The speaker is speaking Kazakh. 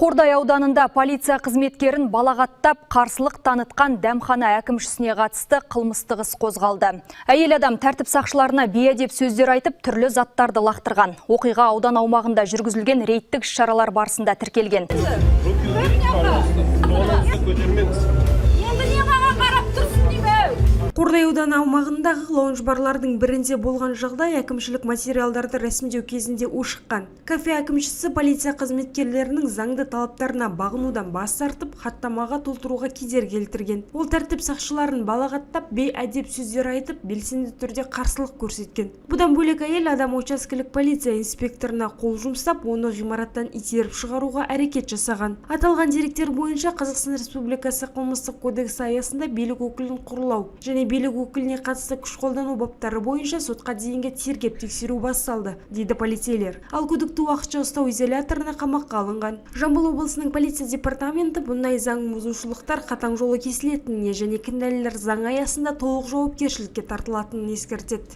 Қордай ауданында полиция қызметкерін балағаттап қарсылық танытқан дәмхана әкімшісіне қатысты қылмыстық іс қозғалды. Әйел адам тәртіп сақшыларына бейәдеп сөздер айтып, түрлі заттарды лақтырған. Оқиға аудан аумағында жүргізілген рейдтік шаралар барысында тіркелген. Қордай ауданы аумағындағы лаунж-барлардың бірінде болған жағдай әкімшілік материалдарды рәсімдеу кезінде ушыққан. Кафе әкімшісі полиция қызметкерлерінің заңды талаптарына бағынудан бас тартып, хаттамаға толтыруға кедергі келтірген. Ол тәртіп сақшыларын балағаттап, бейәдеп сөздер айтып, белсенді түрде қарсылық көрсеткен. Бұдан бөлек әйел адам учаскелік полиция инспекторына қол жұмсап, оны ғимараттан итеріп шығаруға әрекет жасаған. Аталған деректер бойынша Қазақстан Республикасы қылмыстық кодексі аясында билік өкілін қорлау және билік өкіліне қатысты күш қолдану баптары бойынша сотқа дейінгі тергеп тексеру басталды, дейді полицейлер. Ал күдікті уақытша ұстау изоляторына қамаққа алынған. Жамбыл облысының полиция департаменті бұндай заң бұзушылықтар қатаң жолы кесілетініне және кінәлілер заң аясында толық жауапкершілікке тартылатынын ескертеді.